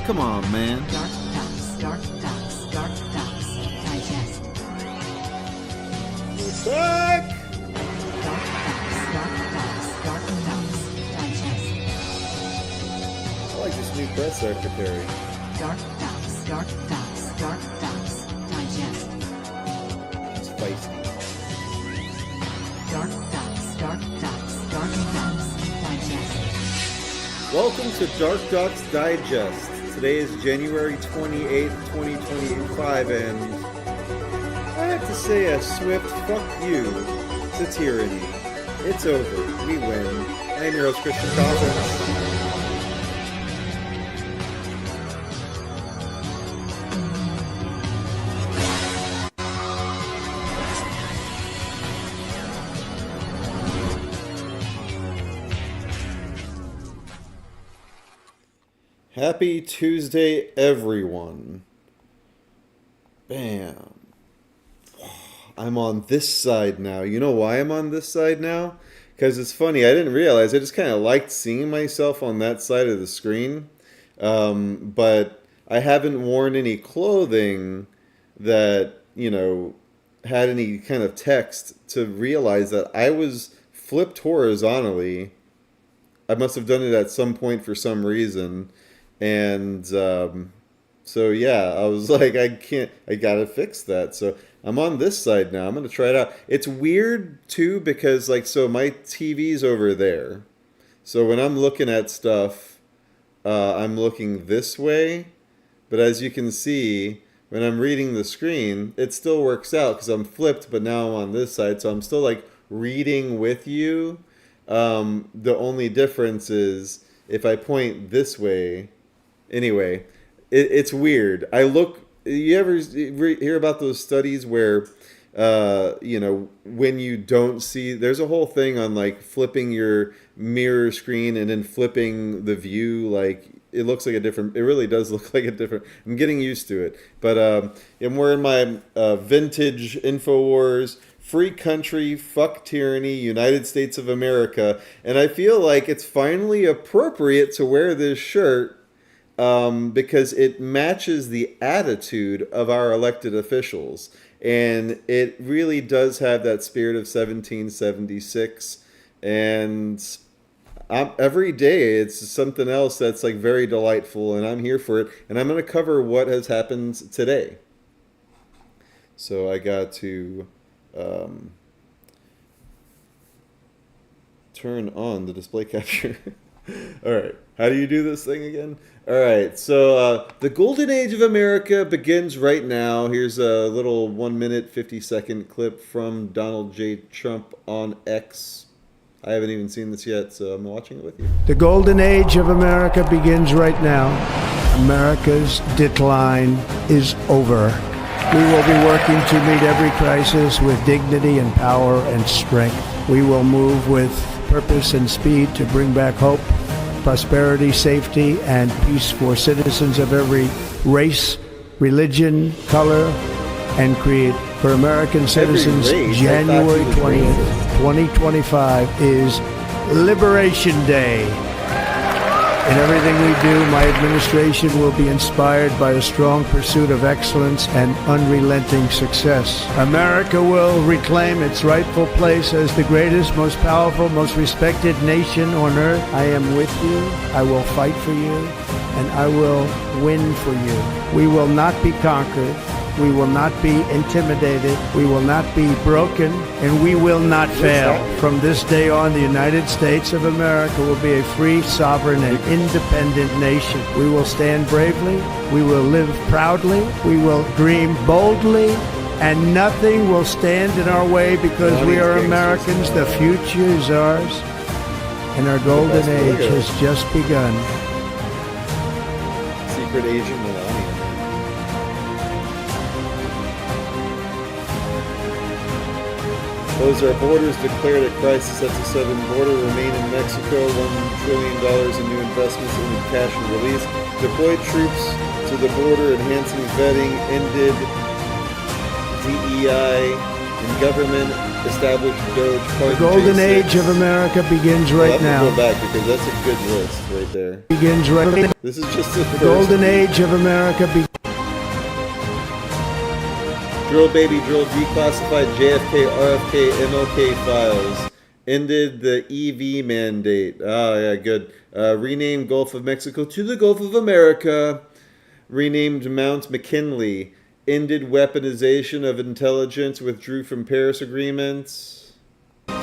Come on, man. DarkDox Digest. We're back! DarkDox Digest. I like this new press secretary. DarkDox Digest. It's feisty. DarkDox Digest. Welcome to DarkDox Digest. Today is January 28th, 2025, and I have to say a swift fuck you to tyranny. It's over. We win. I'm your host, Christian Coffins. Happy Tuesday, everyone. Bam. I'm on this side now. You know why I'm on this side now? Because it's funny. I didn't realize. I just kind of liked seeing myself on that side of the screen. But I haven't worn any clothing that, had any kind of text to realize that I was flipped horizontally. I must have done it at some point for some reason. And so, yeah, I was like, I gotta fix that. So I'm on this side now. I'm going to try it out. It's weird, too, because, so my TV's over there. So when I'm looking at stuff, I'm looking this way. But as you can see, when I'm reading the screen, it still works out because I'm flipped, but now I'm on this side. So I'm still, reading with you. The only difference is if I point this way. Anyway, it's weird. You ever hear about those studies where, when you don't see, there's a whole thing on flipping your mirror screen and then flipping the view, it looks like a different, it really does look like a different, I'm getting used to it. But I'm wearing my vintage Infowars, free country, fuck tyranny, United States of America. And I feel like it's finally appropriate to wear this shirt because it matches the attitude of our elected officials. And it really does have that spirit of 1776. And every day it's something else that's very delightful, and I'm here for it. And I'm going to cover what has happened today. So I got to turn on the display capture. All right. How do you do this thing again? All right. So the golden age of America begins right now. Here's a little 1 minute, 50-second clip from Donald J. Trump on X. I haven't even seen this yet, so I'm watching it with you. The golden age of America begins right now. America's decline is over. We will be working to meet every crisis with dignity and power and strength. We will move with purpose and speed to bring back hope, prosperity, safety, and peace for citizens of every race, religion, color, and creed. For American citizens, January 20th, 2025 is Liberation Day. In everything we do, my administration will be inspired by a strong pursuit of excellence and unrelenting success. America will reclaim its rightful place as the greatest, most powerful, most respected nation on earth. I am with you. I will fight for you, and I will win for you. We will not be conquered. We will not be intimidated. We will not be broken, and we will not fail. From this day on, the United States of America will be a free, sovereign, and independent nation. We will stand bravely. We will live proudly. We will dream boldly, and nothing will stand in our way because we are Americans. The future is ours, and our golden age has just begun. Secret Asian Melania. Close our borders, declared a crisis at the southern border, remain in Mexico, $1 trillion in new investments into cash and release, deployed troops to the border, enhancing vetting, ended DEI and government established Doge The golden age of America begins right now. Go back because that's a good list right there. Begins right now. This is just the first. Golden age of America begins. Drill baby drill declassified JFK, RFK, MLK files. Ended the EV mandate. Oh, yeah, good. Renamed Gulf of Mexico to the Gulf of America. Renamed Mount McKinley. Ended weaponization of intelligence. Withdrew from Paris agreements. The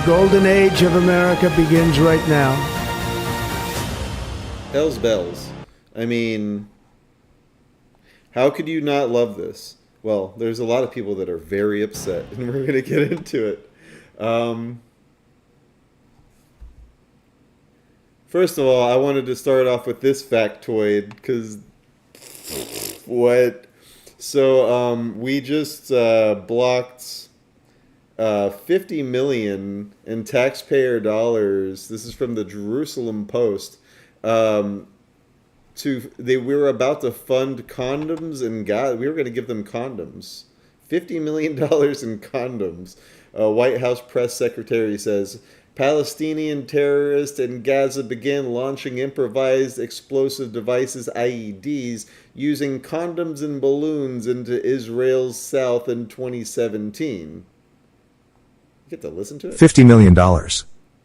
golden age of America begins right now. Hell's bells. I mean, how could you not love this? Well, there's a lot of people that are very upset, and we're going to get into it. First of all, I wanted to start off with this factoid, because what? So, we just blocked 50 million in taxpayer dollars. This is from the Jerusalem Post. We were about to fund condoms in Gaza. We were going to give them condoms. $50 million in condoms. White House press secretary says Palestinian terrorists in Gaza began launching improvised explosive devices, IEDs, using condoms and balloons into Israel's south in 2017. You get to listen to it? $50 million.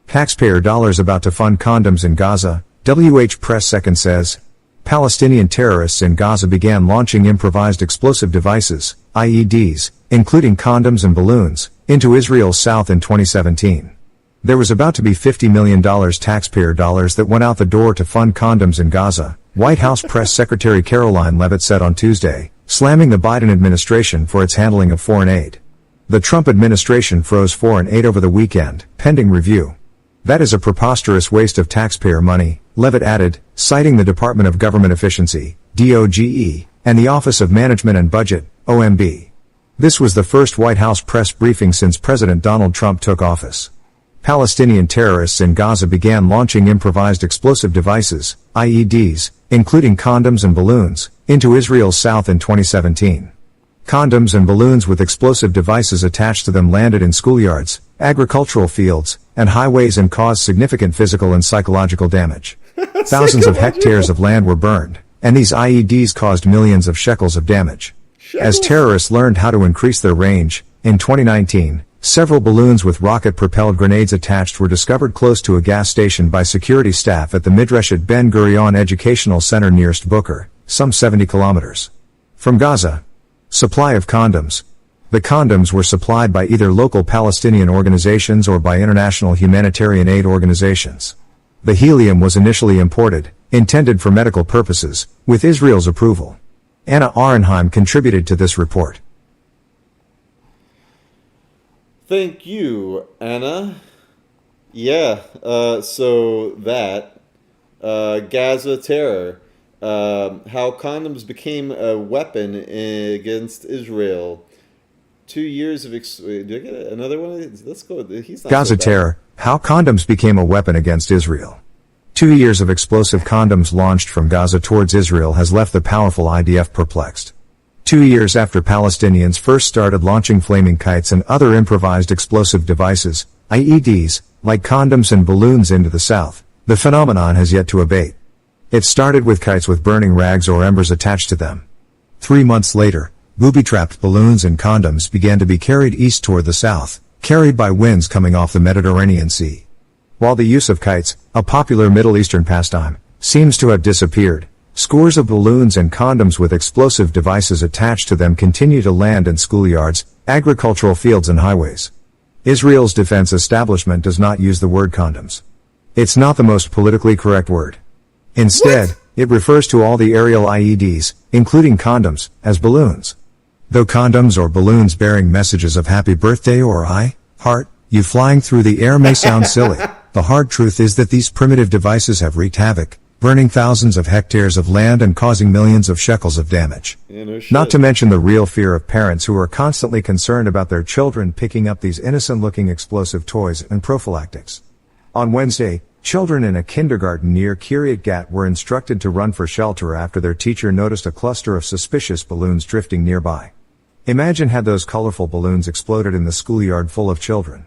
Taxpayer dollars about to fund condoms in Gaza. WH press second says Palestinian terrorists in Gaza began launching improvised explosive devices, IEDs, including condoms and balloons, into Israel's south in 2017. There was about to be $50 million taxpayer dollars that went out the door to fund condoms in Gaza, White House Press Secretary Karoline Leavitt said on Tuesday, slamming the Biden administration for its handling of foreign aid. The Trump administration froze foreign aid over the weekend, pending review. That is a preposterous waste of taxpayer money, Leavitt added, citing the Department of Government Efficiency, DOGE, and the Office of Management and Budget, OMB. This was the first White House press briefing since President Donald Trump took office. Palestinian terrorists in Gaza began launching improvised explosive devices, IEDs, including condoms and balloons, into Israel's south in 2017. Condoms and balloons with explosive devices attached to them landed in schoolyards, agricultural fields, and highways and caused significant physical and psychological damage. Thousands of hectares of land were burned, and these IEDs caused millions of shekels of damage. As terrorists learned how to increase their range, in 2019, several balloons with rocket-propelled grenades attached were discovered close to a gas station by security staff at the Midreshet Ben Gurion Educational Center nearest Booker, some 70 kilometers from Gaza. Supply of condoms. The condoms were supplied by either local Palestinian organizations or by international humanitarian aid organizations. The helium was initially imported, intended for medical purposes, with Israel's approval. Anna Arenheim contributed to this report. Thank you, Anna. Yeah, so that, Gaza terror, how condoms became a weapon against Israel. 2 years of, do I get another one? Let's go, he's not Gaza so bad. terror, how condoms became a weapon against Israel. 2 years of explosive condoms launched from Gaza towards Israel has left the powerful IDF perplexed. 2 years after Palestinians first started launching flaming kites and other improvised explosive devices, IEDs, like condoms and balloons into the south, the phenomenon has yet to abate. It started with kites with burning rags or embers attached to them. 3 months later, booby-trapped balloons and condoms began to be carried east toward the south, carried by winds coming off the Mediterranean Sea. While the use of kites, a popular Middle Eastern pastime, seems to have disappeared, scores of balloons and condoms with explosive devices attached to them continue to land in schoolyards, agricultural fields and highways. Israel's defense establishment does not use the word condoms. It's not the most politically correct word. Instead, it refers to all the aerial IEDs, including condoms, as balloons. Though condoms or balloons bearing messages of happy birthday or I, heart, you flying through the air may sound silly, the hard truth is that these primitive devices have wreaked havoc, burning thousands of hectares of land and causing millions of shekels of damage. Yeah, no shit. Not to mention the real fear of parents who are constantly concerned about their children picking up these innocent-looking explosive toys and prophylactics. On Wednesday, children in a kindergarten near Kiryat Gat were instructed to run for shelter after their teacher noticed a cluster of suspicious balloons drifting nearby. Imagine had those colorful balloons exploded in the schoolyard full of children.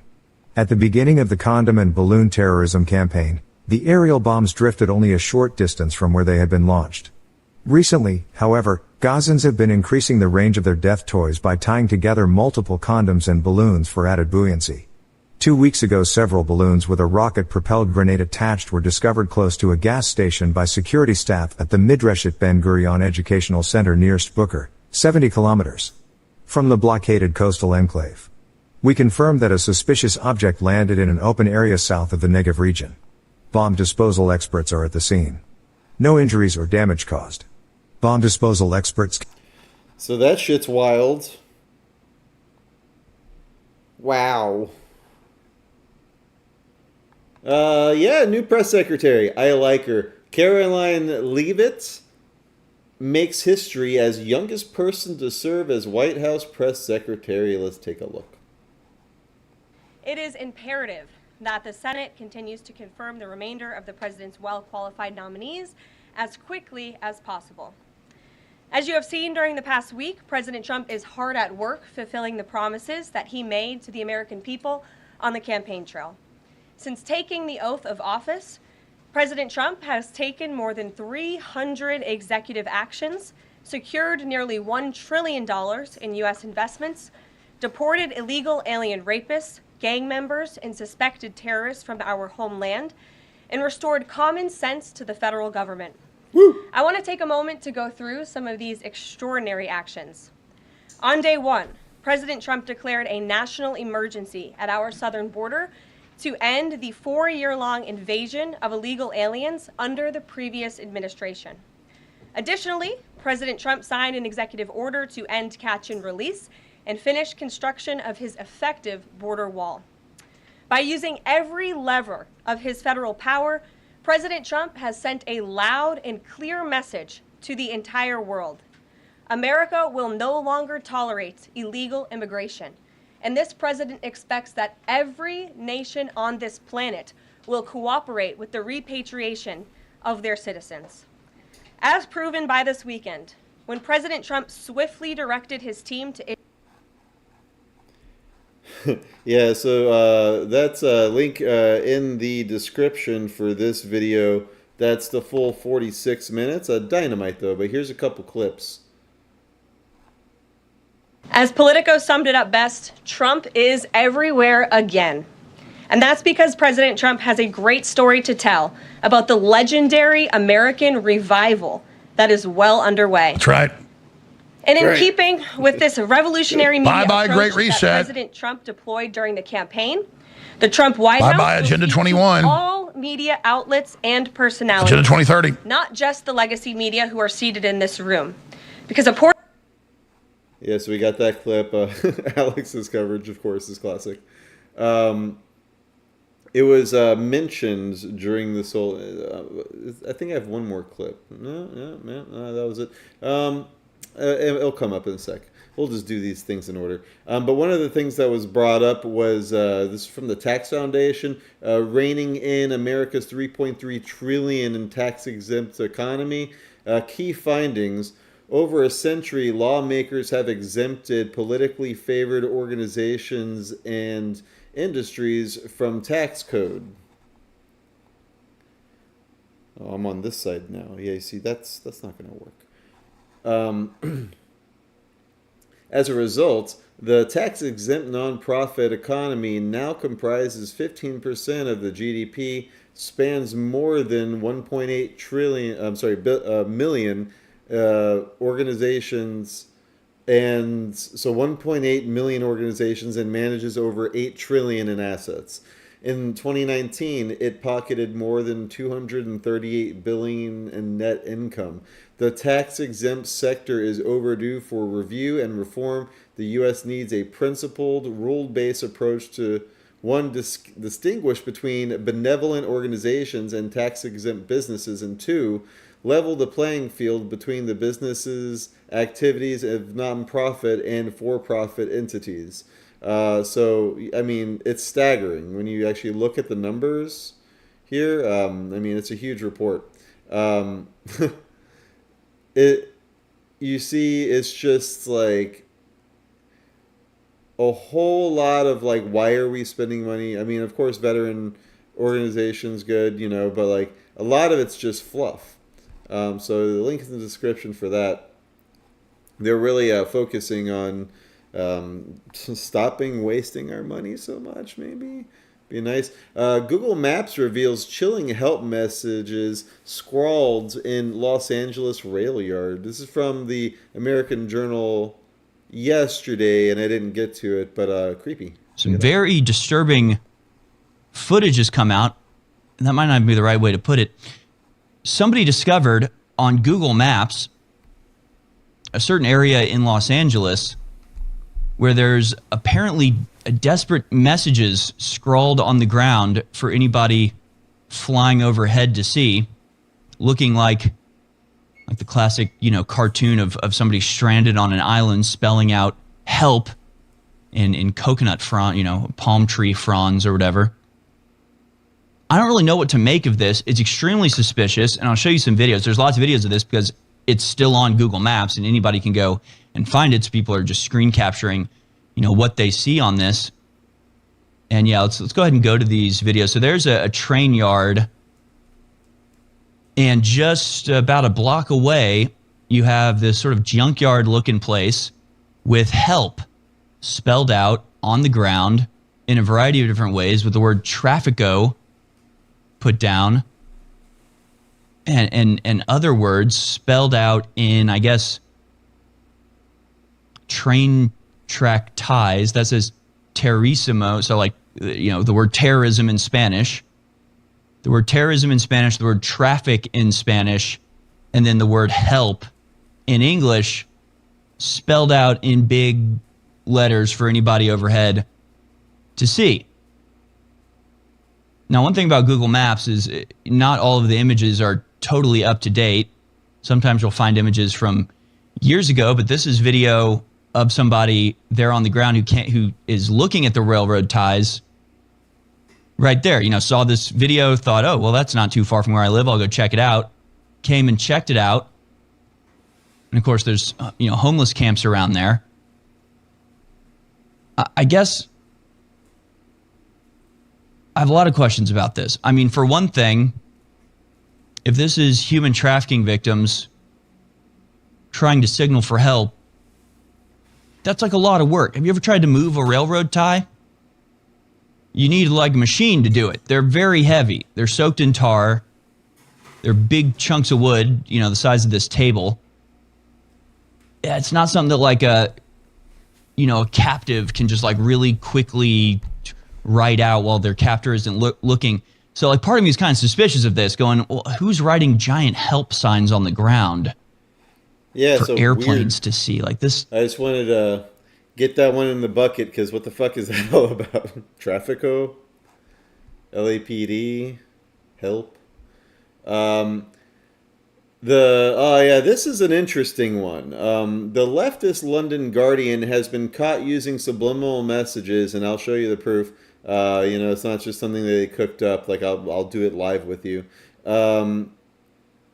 At the beginning of the condom and balloon terrorism campaign, the aerial bombs drifted only a short distance from where they had been launched. Recently, however, Gazans have been increasing the range of their death toys by tying together multiple condoms and balloons for added buoyancy. 2 weeks ago, several balloons with a rocket-propelled grenade attached were discovered close to a gas station by security staff at the Midreshet Ben Gurion Educational Center near Stbukar, 70 kilometers from the blockaded coastal enclave. We confirmed that a suspicious object landed in an open area south of the Negev region. Bomb disposal experts are at the scene. No injuries or damage caused. Bomb disposal experts. So that shit's wild. Wow. Yeah, new press secretary. I like her. Karoline Leavitt makes history as youngest person to serve as White House press secretary. Let's take a look. It is imperative that the Senate continues to confirm the remainder of the president's well-qualified nominees as quickly as possible. As you have seen during the past week, President Trump is hard at work fulfilling the promises that he made to the American people on the campaign trail. Since taking the oath of office, President Trump has taken more than 300 executive actions, secured nearly $1 trillion in U.S. investments, deported illegal alien rapists, gang members, and suspected terrorists from our homeland, and restored common sense to the federal government. Woo! I want to take a moment to go through some of these extraordinary actions. On day one, President Trump declared a national emergency at our southern border to end the 4-year-long invasion of illegal aliens under the previous administration. Additionally, President Trump signed an executive order to end catch and release and finish construction of his effective border wall. By using every lever of his federal power, President Trump has sent a loud and clear message to the entire world. America will no longer tolerate illegal immigration, and this president expects that every nation on this planet will cooperate with the repatriation of their citizens. As proven by this weekend, when President Trump swiftly directed his team to Yeah, so that's a link in the description for this video. That's the full 46 minutes. Dynamite, though, but here's a couple clips. As Politico summed it up best, Trump is everywhere again. And that's because President Trump has a great story to tell about the legendary American revival that is well underway. That's right. And in keeping with this revolutionary media Bye-bye, approach Great Reset. that President Trump deployed during the campaign, the Trump White House Bye-bye, will Agenda speak 21. to all media outlets and personalities. Agenda 2030. Not just the legacy media who are seated in this room. Because Yeah, so we got that clip. Alex's coverage, of course, is classic. It was mentioned during this whole... I think I have one more clip. No, that was it. It'll come up in a sec. We'll just do these things in order. But one of the things that was brought up was, this is from the Tax Foundation, reining in America's $3.3 trillion in tax-exempt economy. Key findings: over a century, lawmakers have exempted politically favored organizations and industries from tax code. Oh, I'm on this side now. Yeah, you see, that's not going to work. As a result, the tax-exempt nonprofit economy now comprises 15% of the GDP, spans more than 1.8 million organizations, and so 1.8 million organizations, and manages over 8 trillion in assets. In 2019, it pocketed more than 238 billion in net income. The tax-exempt sector is overdue for review and reform. The U.S. needs a principled, rule-based approach to, one, distinguish between benevolent organizations and tax-exempt businesses, and two, level the playing field between the businesses' activities of nonprofit and for-profit entities. So, I mean, it's staggering when you actually look at the numbers here. I mean, it's a huge report. You see, it's just like a whole lot of like, why are we spending money? I mean, of course, veteran organizations good, but like a lot of it's just fluff. So the link in the description for that. They're really focusing on stopping wasting our money so much. Maybe be nice. Google Maps reveals chilling help messages scrawled in Los Angeles Railyard. This is from the American Journal yesterday, and I didn't get to it, but creepy. Some very disturbing footage has come out, and that might not be the right way to put it. Somebody discovered on Google Maps a certain area in Los Angeles where there's apparently desperate messages scrawled on the ground for anybody flying overhead to see, looking like the classic, cartoon of somebody stranded on an island spelling out help in coconut frond, palm tree fronds or whatever. I don't really know what to make of this. It's extremely suspicious, and I'll show you some videos. There's lots of videos of this because it's still on Google Maps, and anybody can go and find it. So people are just screen capturing, what they see on this. And yeah, let's go ahead and go to these videos. So there's a train yard, and just about a block away, you have this sort of junkyard-looking place with help spelled out on the ground in a variety of different ways with the word Traffico put down. And other words spelled out in, I guess, train track ties. That says terrorismo. So like, the word terrorism in Spanish, the word terrorism in Spanish, the word traffic in Spanish, and then the word help in English spelled out in big letters for anybody overhead to see. Now, one thing about Google Maps is not all of the images are totally up to date. Sometimes you'll find images from years ago, but this is video of somebody there on the ground who is looking at the railroad ties right there. Saw this video, thought, oh, well, that's not too far from where I live. I'll go check it out. Came and checked it out. And of course, there's homeless camps around there. I guess I have a lot of questions about this. I mean, for one thing, if this is human trafficking victims trying to signal for help, that's like a lot of work. Have you ever tried to move a railroad tie? You need like a machine to do it. They're very heavy. They're soaked in tar. They're big chunks of wood, the size of this table. Yeah, it's not something that like a captive can just like really quickly write out while their captor isn't looking. So like part of me is kind of suspicious of this, going, well, who's writing giant help signs on the ground for so airplanes weird to see? Like this. I just wanted to get that one in the bucket, because what the fuck is that all about? Traffico? LAPD? Help? This is an interesting one. The leftist London Guardian has been caught using subliminal messages, and I'll show you the proof. It's not just something that they cooked up. Like I'll do it live with you.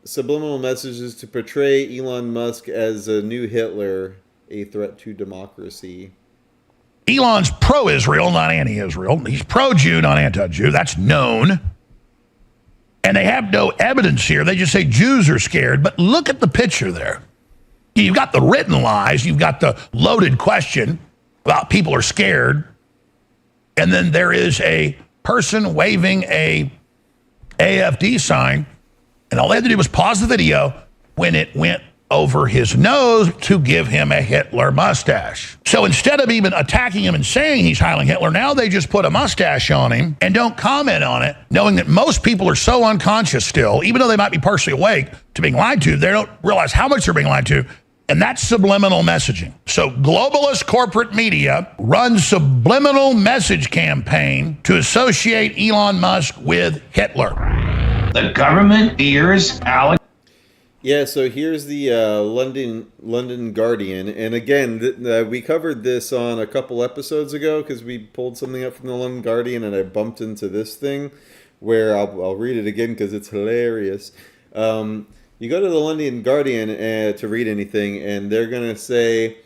Subliminal messages to portray Elon Musk as a new Hitler, a threat to democracy. Elon's pro-Israel, not anti-Israel. He's pro-Jew, not anti-Jew. That's known. And they have no evidence here. They just say Jews are scared. But look at the picture there. You've got the written lies. You've got the loaded question about people are scared. And then there is a person waving a AfD sign. And all they had to do was pause the video when it went over his nose to give him a Hitler mustache. So instead of even attacking him and saying he's Heiling Hitler, now they just put a mustache on him and don't comment on it, knowing that most people are so unconscious still, even though they might be partially awake to being lied to, they don't realize how much they're being lied to. And that's subliminal messaging. So globalist corporate media runs subliminal message campaign to associate Elon Musk with Hitler. The government fears Alex. Yeah, so here's the London Guardian, and again, we covered this on a couple episodes ago because we pulled something up from the London Guardian, and I bumped into this thing where I'll read it again because it's hilarious. You go to the London Guardian to read anything, and they're gonna say,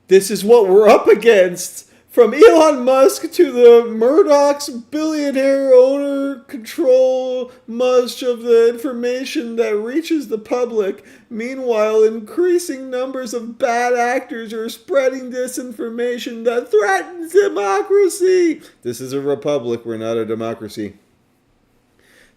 "This is what we're up against. From Elon Musk to the Murdoch's billionaire owner control much of the information that reaches the public. Meanwhile, increasing numbers of bad actors are spreading disinformation that threatens democracy. This is a republic, we're not a democracy.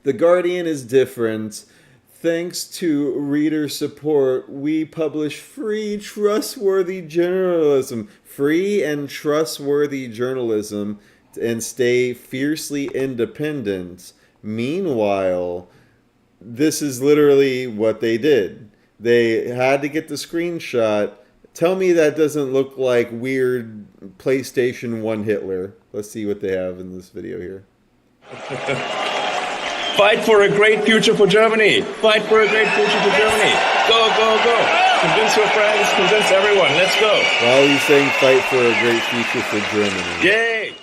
The Guardian is different. Thanks to reader support, we publish free, trustworthy journalism. Free and trustworthy journalism and stay fiercely independent. Meanwhile, this is literally what they did. They had to get the screenshot. Tell me that doesn't look like weird PlayStation 1 Hitler. Let's see what they have in this video here. Fight for a great future for Germany. Fight for a great future for Germany. Go, go, go. Convince your friends, convince everyone. Let's go. While he's saying fight for a great future for Germany. Yay!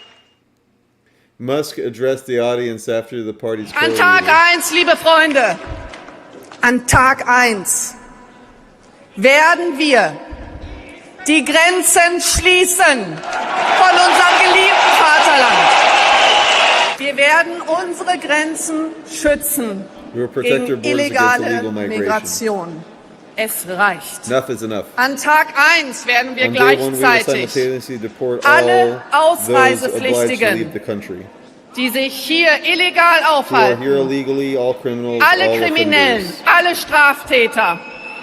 Musk addressed the audience after the party's An Tag 1, liebe Freunde, an Tag 1 werden wir die Grenzen schließen von unserem geliebten Vaterland. Wir werden unsere Grenzen schützen gegen illegale Migration. Es reicht. Enough is enough. An Tag 1 werden wir gleichzeitig alle Ausreisepflichtigen, die sich hier illegal aufhalten, alle Kriminellen, alle Straftäter,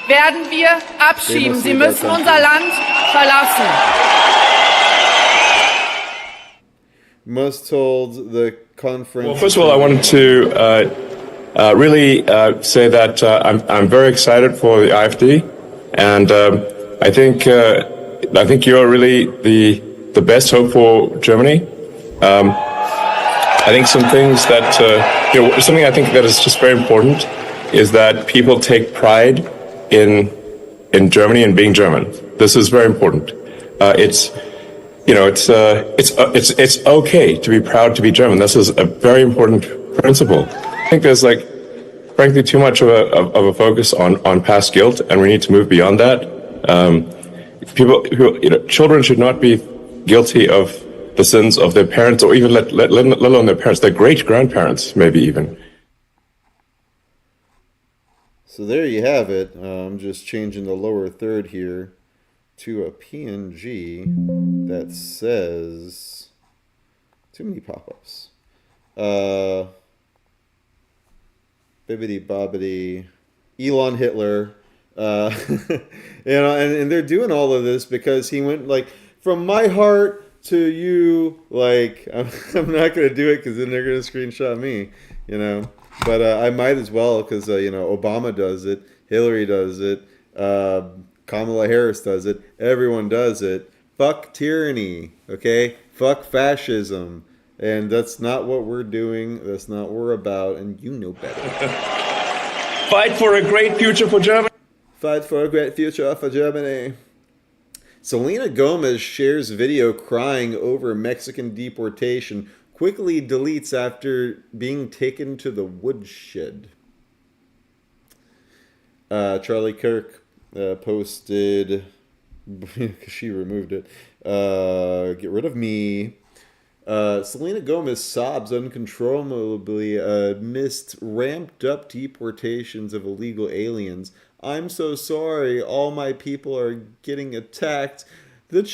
werden wir abschieben. Sie müssen unser Land verlassen. Musk told the conference. Well, first of all, I wanted to really say that I'm very excited for the AfD, and I think you're really the best hope for Germany. I think some things that something I think that is just very important is that people take pride in Germany and being German. This is very important. It's okay to be proud to be German. This is a very important principle. I think there's frankly too much of a focus on past guilt, and we need to move beyond that. Children should not be guilty of the sins of their parents, or even let alone their parents, their great grandparents, maybe even. So there you have it. I'm just changing the lower third here to a PNG that says too many pop-ups. Bibbidi bobbidi, Elon Hitler, and they're doing all of this because he went from my heart to you. I'm not gonna do it because then they're gonna screenshot me, But I might as well because Obama does it, Hillary does it, Kamala Harris does it, everyone does it. Fuck tyranny, okay? Fuck fascism. And that's not what we're doing. That's not what we're about. And you know better. Fight for a great future for Germany. Fight for a great future for Germany. Selena Gomez shares video crying over Mexican deportation. Quickly deletes after being taken to the woodshed. Charlie Kirk posted... she removed it. Get rid of me. Selena Gomez sobs uncontrollably amidst ramped up deportations of illegal aliens. I'm so sorry. All my people are getting attacked. Won't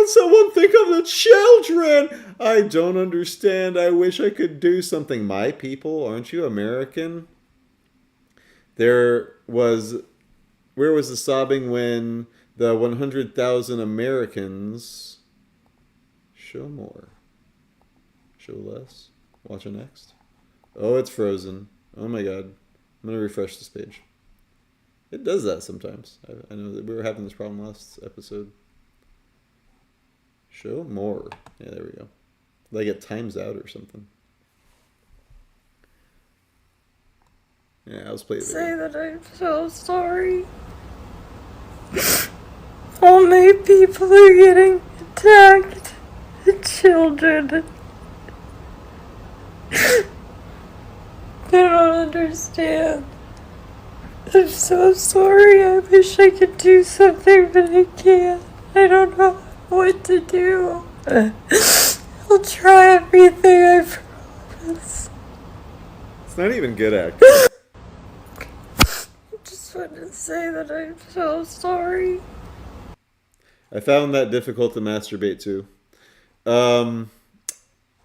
someone think of the children? I don't understand. I wish I could do something. My people? Aren't you American? Where was the sobbing when the 100,000 Americans... Show more. Show less. Watch it next. Oh, it's frozen. Oh my god. I'm going to refresh this page. It does that sometimes. I know that we were having this problem last episode. Show more. Yeah, there we go. Like it times out or something. Yeah, I'll play it. Say that I'm so sorry. All my people are getting attacked. The children. I don't understand. I'm so sorry. I wish I could do something, but I can't. I don't know what to do. I'll try everything, I promise. It's not even good acting. I just wanted to say that I'm so sorry. I found that difficult to masturbate to.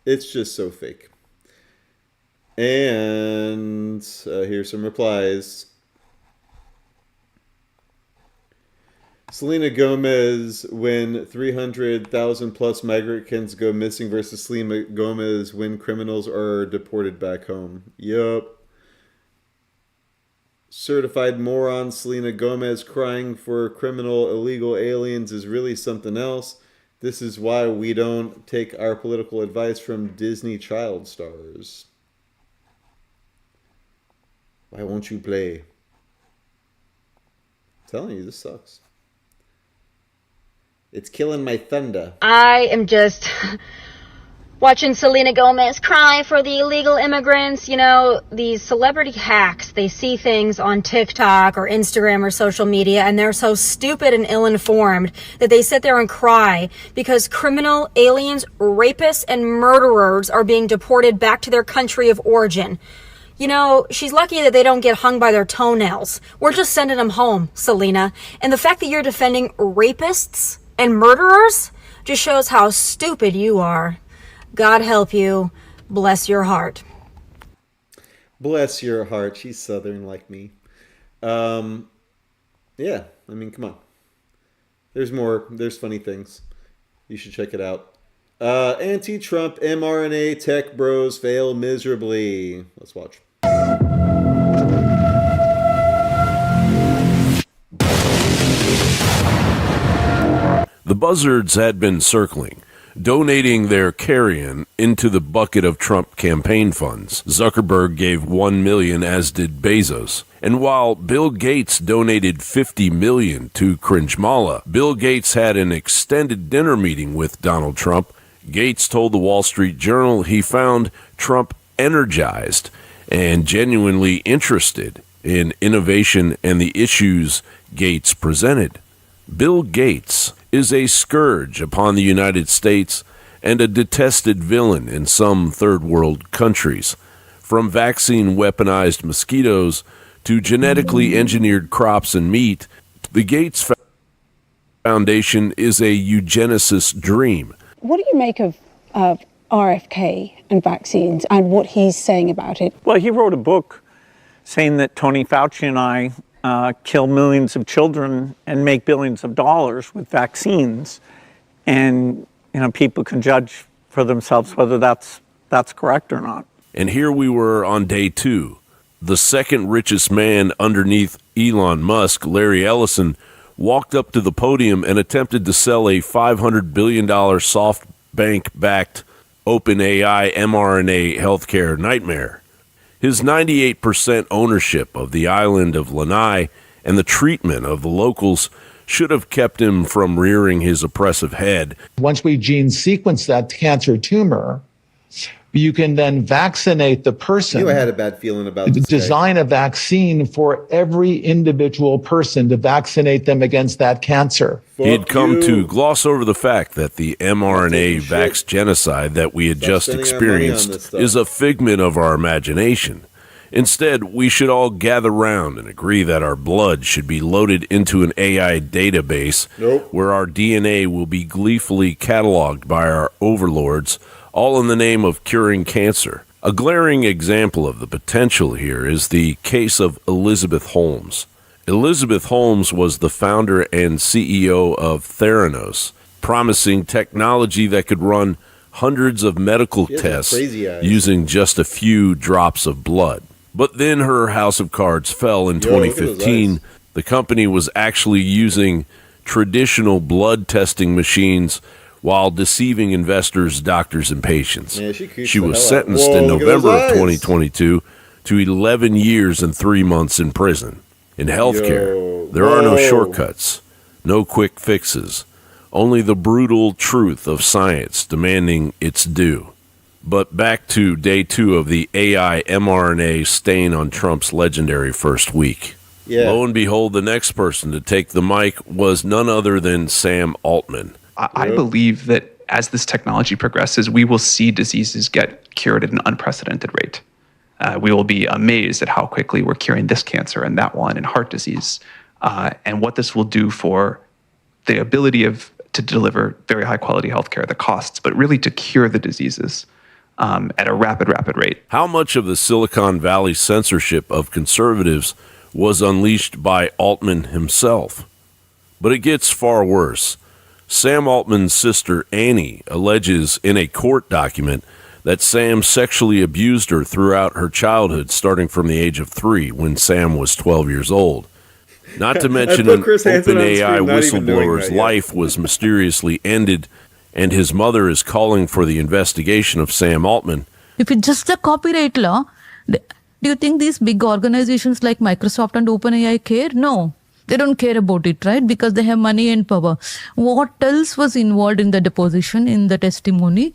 It's just so fake. And here's some replies. Selena Gomez when 300,000 plus migrants go missing versus Selena Gomez when criminals are deported back home. Yup. Certified moron Selena Gomez crying for criminal illegal aliens is really something else. This is why we don't take our political advice from Disney child stars. Why won't you play? I'm telling you, this sucks. It's killing my thunder. I am just watching Selena Gomez cry for the illegal immigrants. You know, these celebrity hacks, they see things on TikTok or Instagram or social media, and they're so stupid and ill-informed that they sit there and cry because criminal aliens, rapists, and murderers are being deported back to their country of origin. You know, she's lucky that they don't get hung by their toenails. We're just sending them home, Selena. And the fact that you're defending rapists and murderers just shows how stupid you are. God help you. Bless your heart. Bless your heart. She's Southern like me. Yeah, I mean, come on. There's more. There's funny things. You should check it out. Anti-Trump mRNA tech bros fail miserably. Let's watch. The buzzards had been circling, donating their carrion into the bucket of Trump campaign funds. Zuckerberg gave $1 million, as did Bezos. And while Bill Gates donated $50 million to Cringemala, Bill Gates had an extended dinner meeting with Donald Trump. Gates told the Wall Street Journal he found Trump energized and genuinely interested in innovation and the issues Gates presented. Bill Gates is a scourge upon the United States and a detested villain in some third world countries. From vaccine weaponized mosquitoes to genetically engineered crops and meat, the Gates Foundation is a eugenicist dream. What do you make of RFK and vaccines and what he's saying about it? Well, he wrote a book saying that Tony Fauci and I kill millions of children and make billions of dollars with vaccines. And, you know, people can judge for themselves whether that's correct or not. And here we were on day 2. The second richest man underneath Elon Musk, Larry Ellison, walked up to the podium and attempted to sell a $500 billion SoftBank-backed OpenAI mRNA healthcare nightmare. His 98% ownership of the island of Lanai and the treatment of the locals should have kept him from rearing his oppressive head. Once we gene sequence that cancer tumor, you can then vaccinate the person. I had a bad feeling about this. Design a vaccine for every individual person to vaccinate them against that cancer. He'd come to gloss over the fact that the mRNA vax genocide that we had just experienced is a figment of our imagination. Instead, we should all gather round and agree that our blood should be loaded into an AI database where our DNA will be gleefully cataloged by our overlords, all in the name of curing cancer. A glaring example of the potential here is the case of Elizabeth Holmes. Elizabeth Holmes was the founder and CEO of Theranos, promising technology that could run hundreds of medical tests using just a few drops of blood. But then her house of cards fell in 2015. The company was actually using traditional blood testing machines while deceiving investors, doctors, and patients. She was sentenced in November of 2022 to 11 years and 3 months in prison. In healthcare, there are no shortcuts, no quick fixes, only the brutal truth of science demanding its due. But back to day 2 of the AI mRNA stain on Trump's legendary first week. Lo and behold, the next person to take the mic was none other than Sam Altman. I believe that as this technology progresses, we will see diseases get cured at an unprecedented rate. We will be amazed at how quickly we're curing this cancer and that one and heart disease, and what this will do for the ability to deliver very high quality healthcare, the costs, but really to cure the diseases at a rapid rate. How much of the Silicon Valley censorship of conservatives was unleashed by Altman himself? But it gets far worse. Sam Altman's sister Annie alleges in a court document that Sam sexually abused her throughout her childhood, starting from the age of 3 when Sam was 12 years old. Not to mention an OpenAI whistleblower's life was mysteriously ended, and his mother is calling for the investigation of Sam Altman. If it's just a copyright law, do you think these big organizations like Microsoft and OpenAI care? No, they don't care about it, right? Because they have money and power. What else was involved in the deposition, in the testimony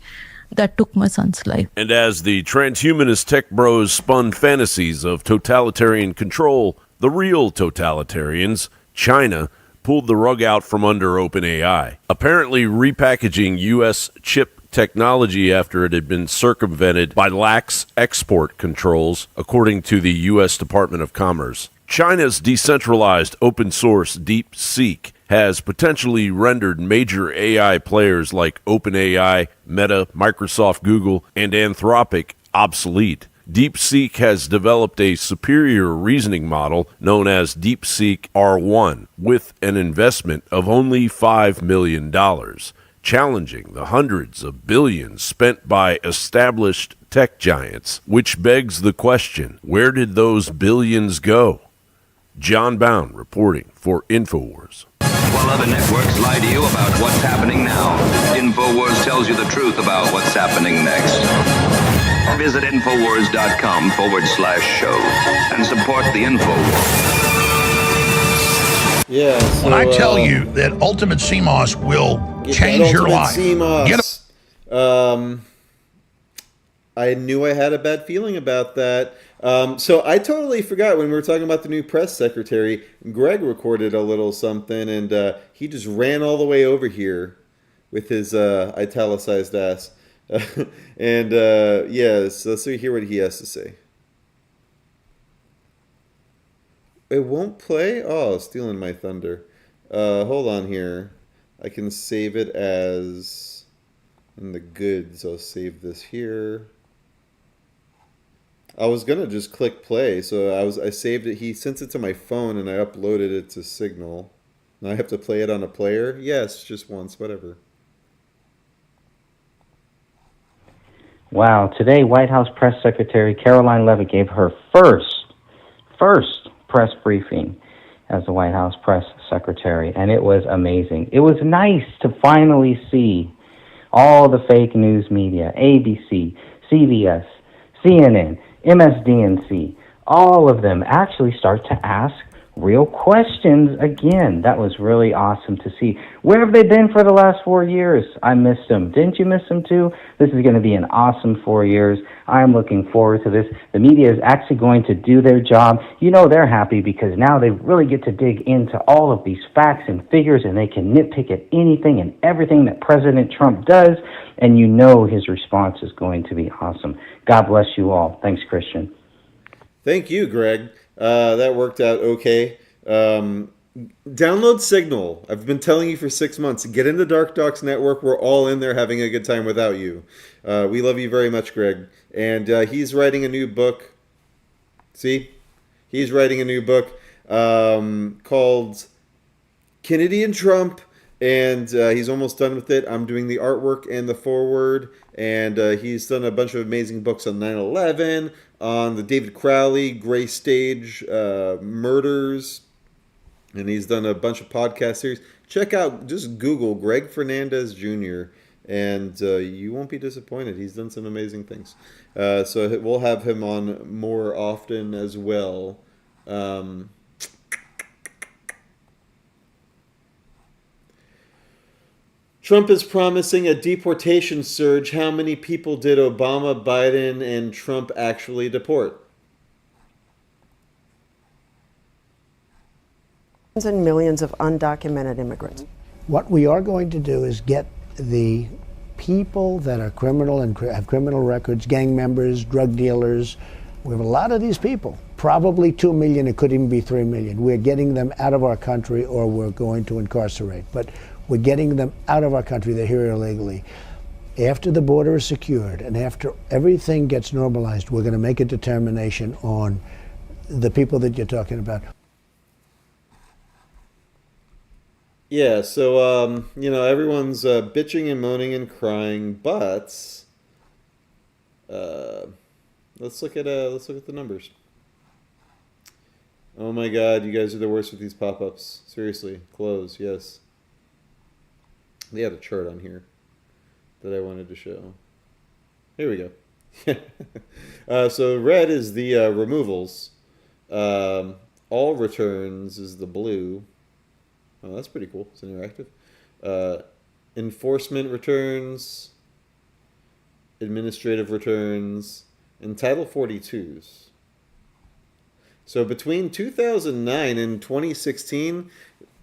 that took my son's life? And as the transhumanist tech bros spun fantasies of totalitarian control, the real totalitarians, China, pulled the rug out from under OpenAI, apparently repackaging U.S. chip technology after it had been circumvented by lax export controls, according to the U.S. Department of Commerce. China's decentralized open-source DeepSeek has potentially rendered major AI players like OpenAI, Meta, Microsoft, Google, and Anthropic obsolete. DeepSeek has developed a superior reasoning model known as DeepSeek R1 with an investment of only $5 million, challenging the hundreds of billions spent by established tech giants, which begs the question, where did those billions go? John Bound reporting for Infowars. While other networks lie to you about what's happening now, Infowars tells you the truth about what's happening next. Visit Infowars.com/show and support the Infowars. Yeah. So, when I tell you that Ultimate CMOS will change your life, I knew I had a bad feeling about that. So I totally forgot when we were talking about the new press secretary. Greg recorded a little something, and he just ran all the way over here with his italicized ass. And yes, let's hear what he has to say. It won't play? Oh, stealing my thunder. Hold on here. I can save it as in the goods. I'll save this here. I was gonna just click play, so I saved it. He sent it to my phone, and I uploaded it to Signal. Now I have to play it on a player? Yes, just once, whatever. Wow, today White House Press Secretary Karoline Leavitt gave her first press briefing as the White House Press Secretary, and it was amazing. It was nice to finally see all the fake news media, ABC, CBS, CNN, MSDNC, all of them actually start to ask real questions again. That was really awesome to see. Where have they been for the last 4 years? I missed them. Didn't you miss them too? This is going to be an awesome 4 years. I'm looking forward to this. The media is actually going to do their job. You know they're happy because now they really get to dig into all of these facts and figures, and they can nitpick at anything and everything that President Trump does, and you know his response is going to be awesome. God bless you all. Thanks, Christian. Thank you, Greg. That worked out okay. Download Signal. I've been telling you for 6 months. Get into DarkDox Network. We're all in there having a good time without you. We love you very much, Greg. And he's writing a new book. See? He's writing a new book called Kennedy and Trump. And he's almost done with it. I'm doing the artwork and the foreword. And he's done a bunch of amazing books on 9/11, on the David Crowley Gray Stage murders. And he's done a bunch of podcast series. Check out, just Google Greg Fernandez Jr. And you won't be disappointed. He's done some amazing things. So we'll have him on more often as well. Trump is promising a deportation surge. How many people did Obama, Biden, and Trump actually deport? And millions of undocumented immigrants. What we are going to do is get the people that are criminal and have criminal records, gang members, drug dealers. We have a lot of these people, probably 2 million, it could even be 3 million. We're getting them out of our country or we're going to incarcerate. But we're getting them out of our country, they're here illegally. After the border is secured and after everything gets normalized, we're going to make a determination on the people that you're talking about. Yeah, so, everyone's bitching and moaning and crying, but let's look at the numbers. Oh my god, you guys are the worst with these pop-ups. Seriously, close, yes. They had a chart on here that I wanted to show. Here we go. So red is the removals. All returns is the blue. Oh, that's pretty cool. It's interactive. Enforcement returns, administrative returns, and Title 42s. So between 2009 and 2016,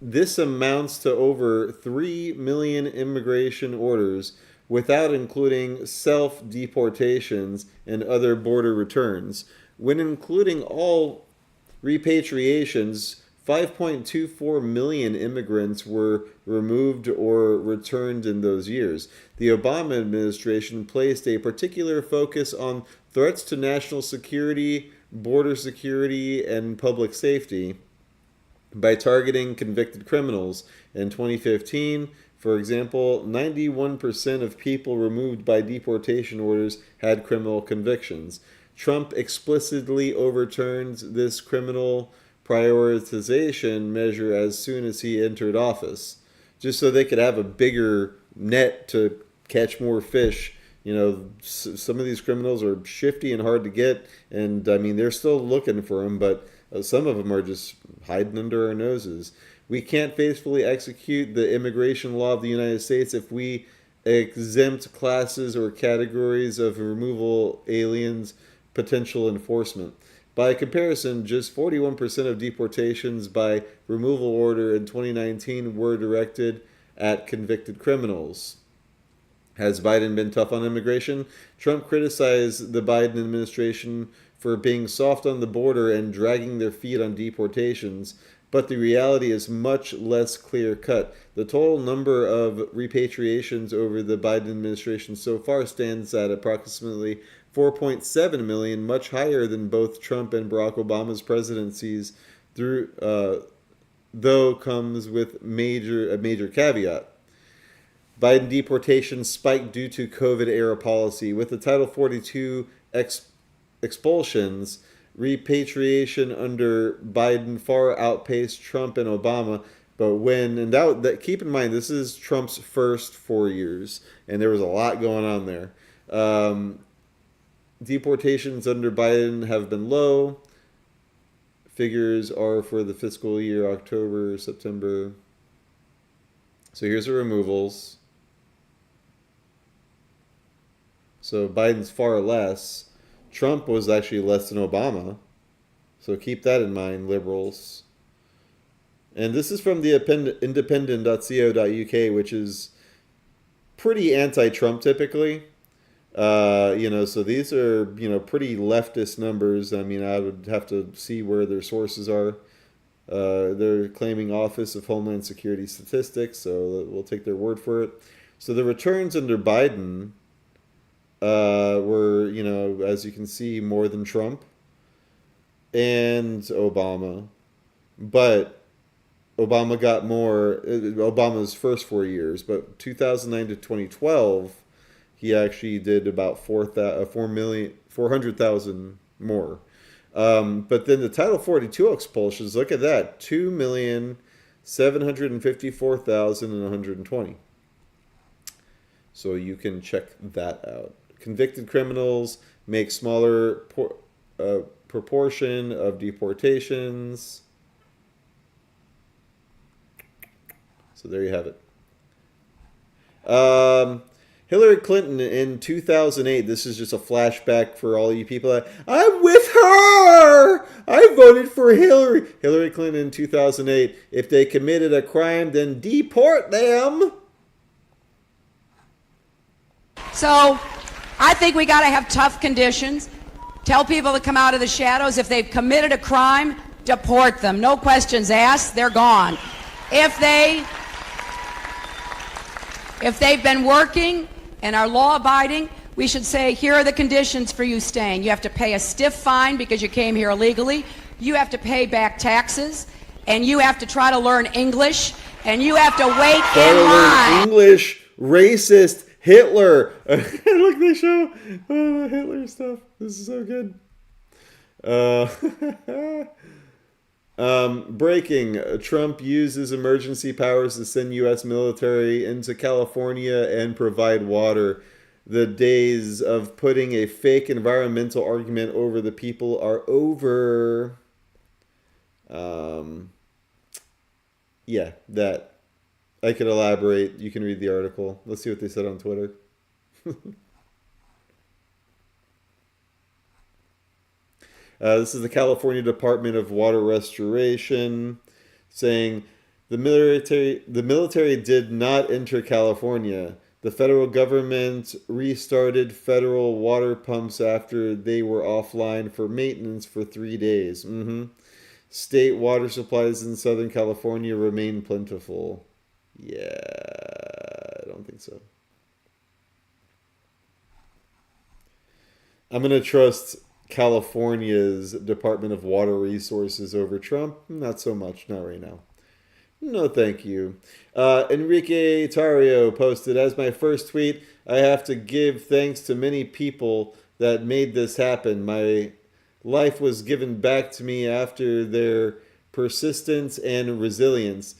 this amounts to over 3 million immigration orders without including self-deportations and other border returns. When including all repatriations, 5.24 million immigrants were removed or returned in those years. The Obama administration placed a particular focus on threats to national security, border security, and public safety by targeting convicted criminals. In 2015, for example, 91% of people removed by deportation orders had criminal convictions. Trump explicitly overturned this criminal prioritization measure as soon as he entered office, just so they could have a bigger net to catch more fish. Some of these criminals are shifty and hard to get, and I mean, they're still looking for them, but some of them are just hiding under our noses. We can't faithfully execute the immigration law of the United States if we exempt classes or categories of removal aliens potential enforcement. By comparison, just 41% of deportations by removal order in 2019 were directed at convicted criminals. Has Biden been tough on immigration? Trump criticized the Biden administration for being soft on the border and dragging their feet on deportations, but the reality is much less clear-cut. The total number of repatriations over the Biden administration so far stands at approximately 4.7 million, much higher than both Trump and Barack Obama's presidencies, though comes with a major caveat. Biden deportations spiked due to COVID-era policy. With the Title 42 expulsions, repatriation under Biden far outpaced Trump and Obama. But keep in mind, this is Trump's first 4 years, and there was a lot going on there. Deportations under Biden have been low. Figures are for the fiscal year October, September. So here's the removals. So Biden's far less. Trump was actually less than Obama. So keep that in mind, liberals. And this is from the independent.co.uk, which is pretty anti-Trump typically. So these are, pretty leftist numbers. I mean, I would have to see where their sources are. They're claiming Office of Homeland Security Statistics, so we'll take their word for it. So the returns under Biden were, as you can see, more than Trump and Obama. But Obama got more, Obama's first 4 years, but 2009 to 2012, he actually did about 400,000 more. But then the Title 42 expulsions, look at that, 2,754,120. So you can check that out. Convicted criminals make smaller proportion of deportations. So there you have it. Hillary Clinton in 2008, this is just a flashback for all you people that, I'm with her! I voted for Hillary. Hillary Clinton in 2008, if they committed a crime, then deport them. So I think we got to have tough conditions. Tell people to come out of the shadows. If they've committed a crime, deport them. No questions asked. They're gone. If they've been working and are law-abiding, we should say, here are the conditions for you staying. You have to pay a stiff fine because you came here illegally. You have to pay back taxes. And you have to try to learn English. And you have to wait in line. English, racist, Hitler. Look, they show the Hitler stuff. This is so good. Breaking. Trump uses emergency powers to send U.S. military into California and provide water. The days of putting a fake environmental argument over the people are over. Yeah, that. I could elaborate. You can read the article. Let's see what they said on Twitter. This is the California Department of Water Restoration saying the military did not enter California. The federal government restarted federal water pumps after they were offline for maintenance for 3 days. State water supplies in Southern California remain plentiful. Yeah, I don't think so. I'm going to trust California's Department of Water Resources over Trump. Not so much. Not right now. No, thank you. Enrique Tario posted, as my first tweet, I have to give thanks to many people that made this happen. My life was given back to me after their persistence and resilience.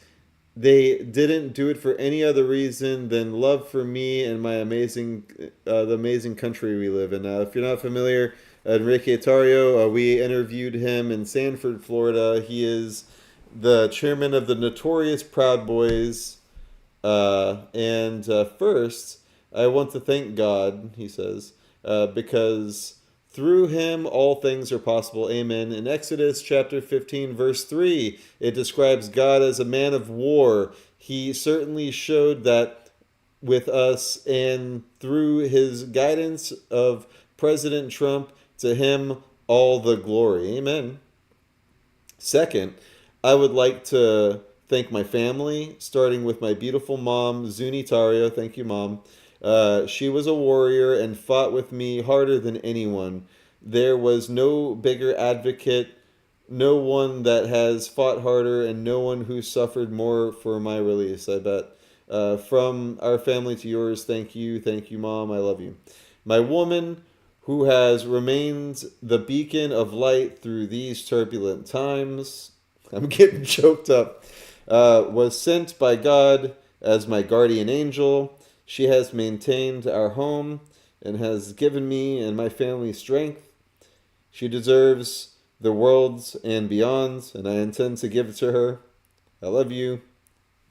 They didn't do it for any other reason than love for me and my the amazing country we live in. If you're not familiar, Enrique Tario, we interviewed him in Sanford, Florida. He is the chairman of the notorious Proud Boys. First, I want to thank God, he says, because through him all things are possible. Amen. In Exodus chapter 15, verse 3, it describes God as a man of war. He certainly showed that with us, and through his guidance of President Trump, to him all the glory. Amen. Second, I would like to thank my family, starting with my beautiful mom, Zuni Tario. Thank you, Mom. She was a warrior and fought with me harder than anyone. There was no bigger advocate, no one that has fought harder, and no one who suffered more for my release, I bet. From our family to yours, thank you, Mom. I love you. My woman, who has remained the beacon of light through these turbulent times, I'm getting choked up, was sent by God as my guardian angel. She has maintained our home and has given me and my family strength. She deserves the worlds and beyond, and I intend to give it to her. I love you,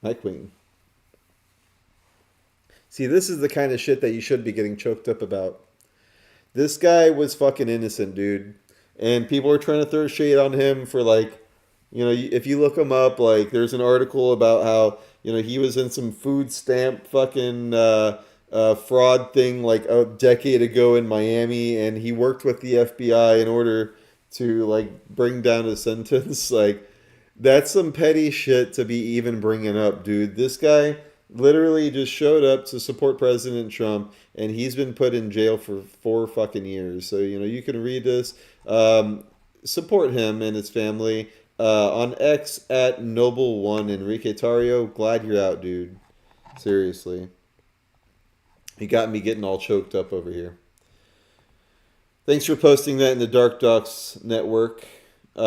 my queen. See, this is the kind of shit that you should be getting choked up about. This guy was fucking innocent, dude. And people are trying to throw shade on him for, like, you know, if you look him up, like, there's an article about how, you know, he was in some food stamp fucking fraud thing like a decade ago in Miami, and he worked with the FBI in order to, like, bring down a sentence. Like, that's some petty shit to be even bringing up, dude. This guy literally just showed up to support President Trump, and he's been put in jail for 4 fucking years. So, you know, you can read this. Support him and his family. On X at Noble1, Enrique Tario, glad you're out, dude. Seriously. He got me getting all choked up over here. Thanks for posting that in the DarkDox Network. We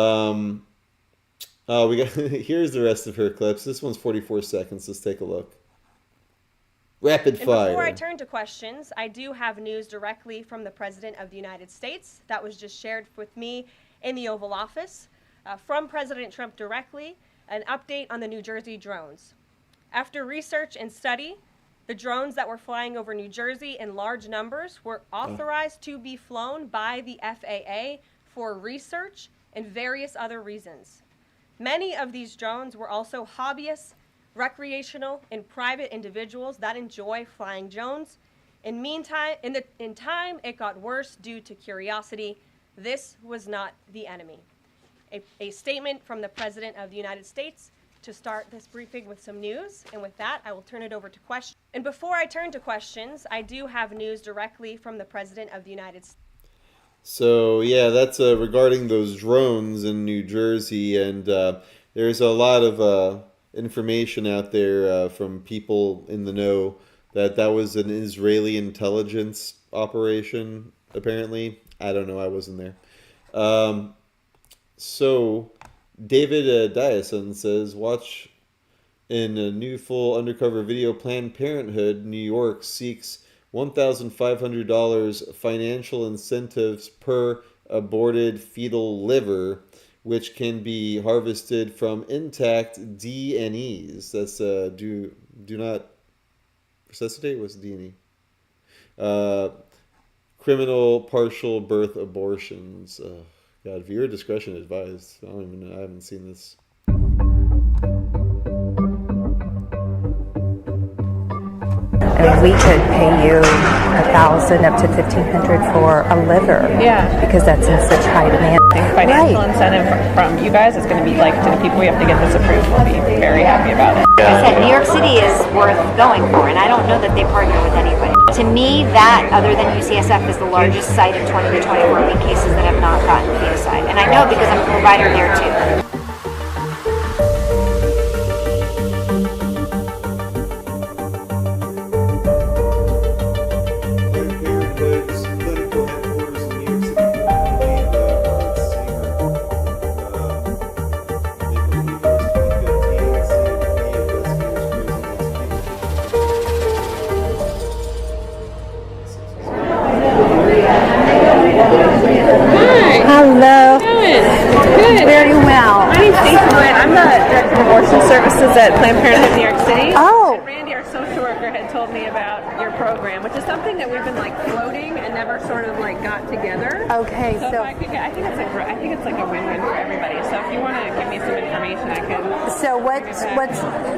got here's the rest of her clips. This one's 44 seconds. Let's take a look. Rapid fire. Before I turn to questions, I do have news directly from the President of the United States that was just shared with me in the Oval Office. From President Trump directly, an update on the New Jersey drones. After research and study, the drones that were flying over New Jersey in large numbers were authorized to be flown by the FAA for research and various other reasons. Many of these drones were also hobbyists, recreational, and private individuals that enjoy flying drones In time, it got worse due to curiosity. This was not the enemy. A statement from the President of the United States to start this briefing with some news. And with that, I will turn it over to questions. And before I turn to questions, I do have news directly from the President of the United States. So, yeah, that's regarding those drones in New Jersey. And there's a lot of information out there from people in the know that was an Israeli intelligence operation, apparently. I don't know. I wasn't there. So, David Dyson says, watch in a new full undercover video, Planned Parenthood New York seeks $1,500 financial incentives per aborted fetal liver, which can be harvested from intact DNEs. That's do not resuscitate. What's DNE? Criminal partial birth abortions. God, viewer discretion advised. I don't even know. I haven't seen this. And we could pay you $1,000 up to $1,500 for a liver. Yeah. Because that's in such high demand. Financial incentive from you guys is going to be like to the people we have to get this approved. We'll be very happy about it. Like I said, New York City is worth going for, and I don't know that they partner with anybody. To me, that, other than UCSF, is the largest site of 20 to 24 week cases that have not gotten feticide. And I know because I'm a provider there too. Hello. Good. Very well. My name's Stacey Glenn. I'm the Director of Abortion Services at Planned Parenthood New York City. Oh. And Randy, our social worker, had told me about your program, which is something that we've been like floating and never sort of like got together. Okay, so I think it's like a win-win for everybody. So if you want to give me some information, I can. So what's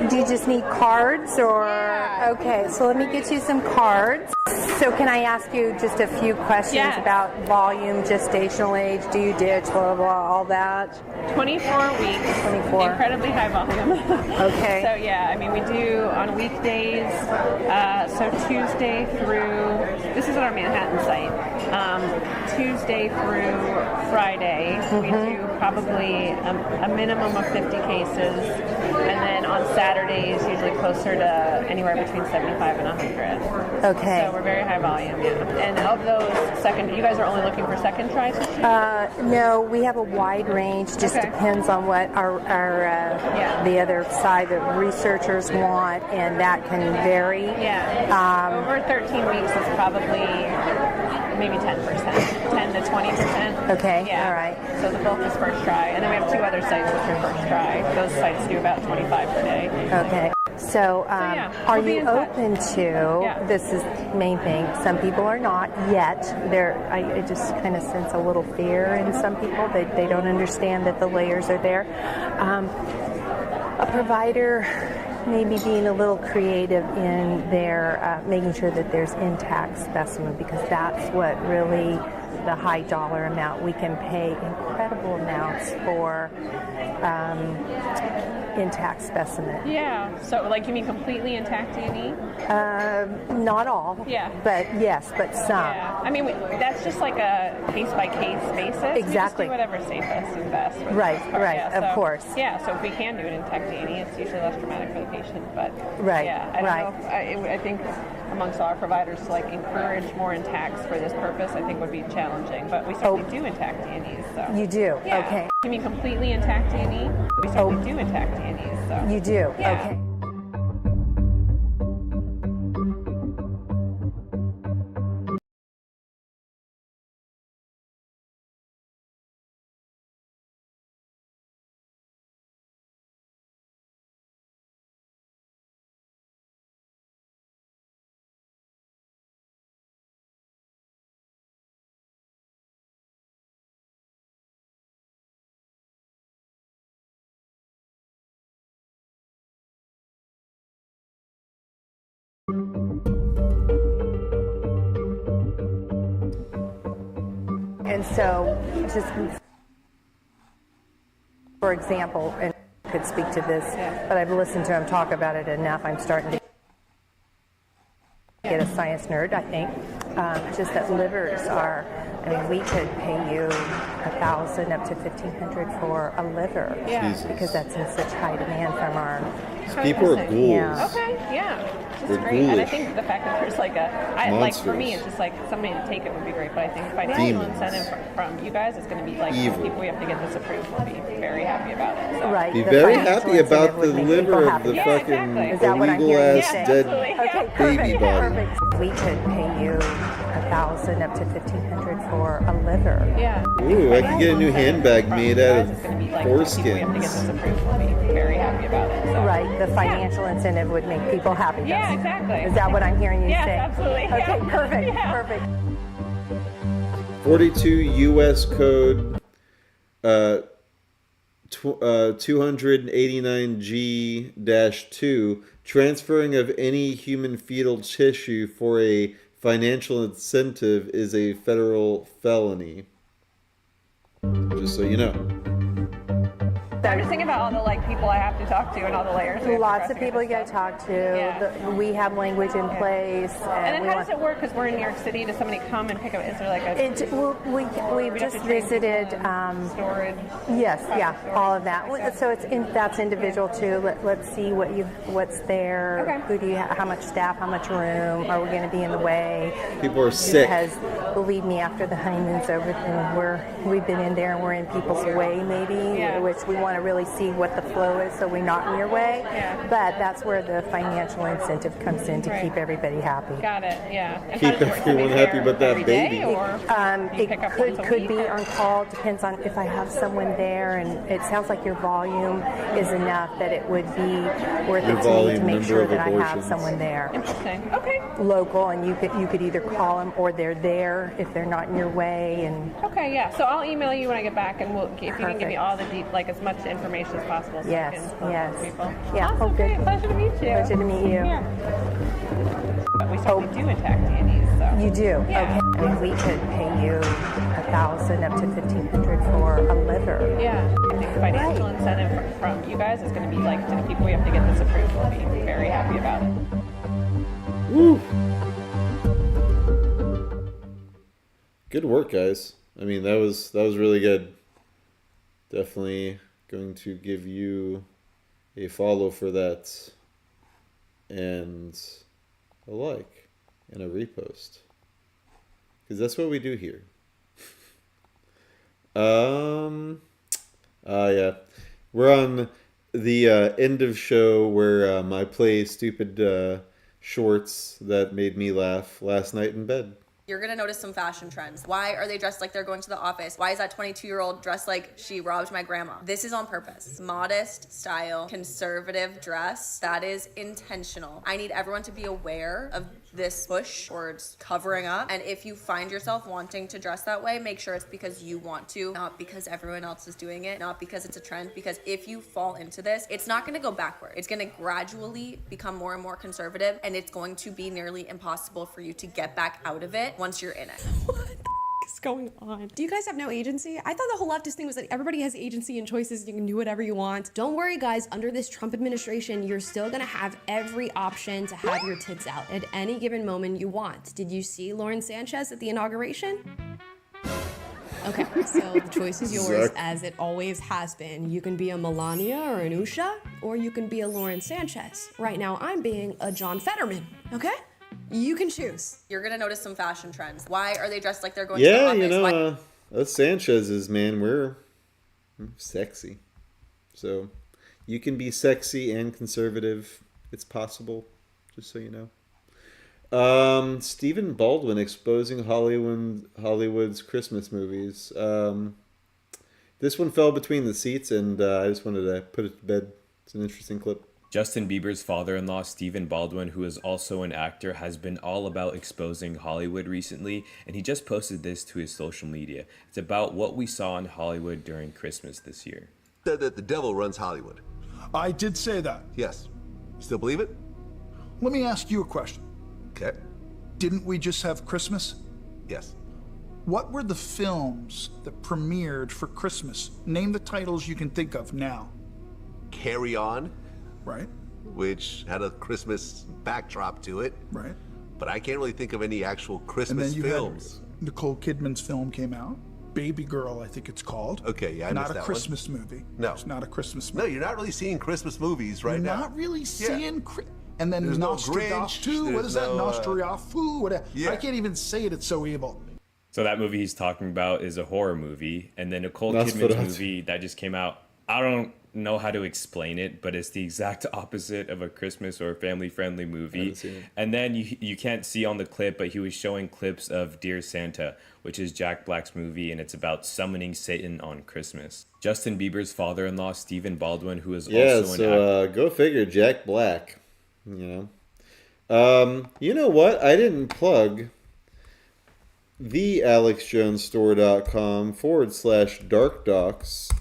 do you just need cards or? Yeah. Okay, so let me get you some cards. So can I ask you just a few questions about volume, gestational age, do you ditch, blah, blah, blah, all that? 24 weeks. 24. Incredibly high volume. Okay. So yeah, I mean, we do on weekdays, so Tuesday through, this is at our Manhattan site, Tuesday through Friday, we do probably a minimum of 50 cases, and then on Saturdays, usually closer to anywhere between 75 and 100. Okay. So we're very high volume, yeah. And of those you guys are only looking for second try tissues? No, we have a wide range. Just depends on what our the other side, the researchers want, and that can vary. Yeah. Over 13 weeks is probably maybe 10%, 10 to 20%. Okay. Yeah. All right. So the bulk is first try, and then we have two other sites which are first try. Those sites do about 25 per day. Okay. So, are you open to, this is the main thing, some people are not yet, I just kind of sense a little fear in some people, they don't understand that the layers are there. A provider maybe being a little creative in their, making sure that there's intact specimen, because that's what really the high dollar amount. We can pay incredible amounts for intact specimen. Yeah. So, like, you mean completely intact D&E? Not all. Yeah. But yes, but some. Yeah. I mean, that's just like a case-by-case basis. Exactly. We just do whatever's safest and best. For Right, the most part. right, Yeah, of course. Yeah, so if we can do an intact D&E, it's usually less traumatic for the patient. But, right, yeah, I don't know if, I think amongst our providers to, like, encourage more intacts for this purpose, I think would be challenging. But we certainly do intact D&Es. So. You do? Yeah. Okay. You mean completely intact D&E? We certainly do intact D&Es. So. You do? Yeah. Okay. And so, just for example, and I could speak to this, but I've listened to him talk about it enough. I'm starting to get a science nerd, I think. Just that livers are, I mean, we could pay you $1,000 up to $1,500 for a liver. Yeah. Because that's in such high demand from our... People are ghouls. Yeah. Okay, yeah. They're Just great. And I ghoulish. think the fact that there's like like for me, it's just like somebody to take it would be great. But I think financial incentive from you guys is going to be like Evil. people we have to get this approved will be very happy about it. So. Right. Be the very financial happy about the incentive would make liver people of the happy. fucking Is that what I'm illegal hearing you ass say? dead Okay, baby perfect, body. perfect. We could pay you $1,000 up to $1,500 for a liver. Yeah. Ooh, I could get a new handbag made out of It's going to be like people we have to get foreskins. this approved will be very happy about it. So. Right. The financial incentive would make people happy. Yeah, exactly. Is that what I'm hearing you Yes, say? absolutely. Okay, Yeah. perfect, Yeah. perfect. 42 U.S. Code 289G-2, transferring of any human fetal tissue for a financial incentive is a federal felony. Just so you know. I'm just thinking about all the like people I have to talk to and all the layers. we have to Lots cross of people you got to talk to. Yeah. We have language in place. And then we how want- does it work? Because we're in New York City. Does somebody come and pick up? Is there like a We've just visited storage? Yes, yeah, all of that. So that's individual too. Let's see what's there. Okay. Who do you? How much staff? How much room? Are we going to be in the way? People are sick. Because believe me, after the honeymoon's over, we've been in there and we're in people's way maybe, which we want to really see what the flow is, so we're not in your way. Yeah. But that's where the financial incentive comes in to keep everybody happy. Got it. Yeah. And Keep how does it work? everyone Somebody happy there but that every day, baby. Or you pick up once a Could week, be or- on call. Depends on if I have someone there, and it sounds like your volume is enough that it would be worth Your it to me to volume, make number sure of that I have abortions. someone there. Interesting. Okay. Local, and you could either call them or they're there if they're not in your way. And Okay. Yeah. So I'll email you when I get back, and if you can give me Perfect. all the like as much information as possible. So Yes, I can yes. People. Yeah. Awesome. Oh, good. Great. Pleasure to meet you. Pleasure to meet you. Yeah. But we certainly do attack deities. So. You do? Yeah. Okay. I mean, we could pay you $1,000 up to $1,500 for a liver. Yeah. I think financial incentive from you guys is going to be like to the people we have to get this approved will be very happy about it. Woo. Good work, guys. I mean, that was really good. Definitely going to give you a follow for that, and a like, and a repost, because that's what we do here. Yeah, we're on the end of show where I play stupid shorts that made me laugh last night in bed. You're gonna notice some fashion trends. Why are they dressed like they're going to the office? Why is that 22-year-old dressed like she robbed my grandma? This is on purpose. Modest style, conservative dress, that is intentional. I need everyone to be aware of this push towards covering up. And if you find yourself wanting to dress that way, make sure it's because you want to, not because everyone else is doing it, not because it's a trend. Because if you fall into this, it's not gonna go backward. It's gonna gradually become more and more conservative, and it's going to be nearly impossible for you to get back out of it once you're in it. What's going on? Do you guys have no agency? I thought the whole leftist thing was that everybody has agency and choices. You can do whatever you want. Don't worry, guys. Under this Trump administration, you're still gonna have every option to have your tits out at any given moment you want. Did you see Lauren Sanchez at the inauguration? Okay, so the choice is yours, as it always has been. You can be a Melania or an Usha, or you can be a Lauren Sanchez. Right now, I'm being a John Fetterman, okay? You can choose. You're gonna notice some fashion trends. Why are they dressed like they're going to the Yeah, office? you know, Why- us Sanchez's, man, we're sexy. So you can be sexy and conservative. It's possible, just so you know. Stephen Baldwin exposing Hollywood's Christmas movies. This one fell between the seats, and I just wanted to put it to bed. It's an interesting clip. Justin Bieber's father-in-law, Stephen Baldwin, who is also an actor, has been all about exposing Hollywood recently, and he just posted this to his social media. It's about what we saw in Hollywood during Christmas this year. Said that the devil runs Hollywood. I did say that. Yes. Still believe it? Let me ask you a question. Okay. Didn't we just have Christmas? Yes. What were the films that premiered for Christmas? Name the titles you can think of now. Carry On. Right. Which had a Christmas backdrop to it. Right. But I can't really think of any actual Christmas and then you films. Had Nicole Kidman's film came out. Baby Girl, I think it's called. Okay, yeah, I not missed a that Christmas one. movie. No, it's not a Christmas No, movie. you're not really seeing Christmas movies right now. Not really seeing. And then There's no Nostradamus. Grinch, What is that? there's no, Nostradamus. Whatever. yeah. I can't even say it. It's so evil. So that movie he's talking about is a horror movie, and then Nicole Nosferatu. Kidman's movie that just came out. I don't know how to explain it, but it's the exact opposite of a Christmas or family-friendly movie. And then you can't see on the clip, but he was showing clips of Dear Santa, which is Jack Black's movie, and it's about summoning Satan on Christmas. Justin Bieber's father-in-law, Stephen Baldwin, who is also an actor. Go figure, Jack Black. You know what? I didn't plug thealexjonesstore.com/DarkDox.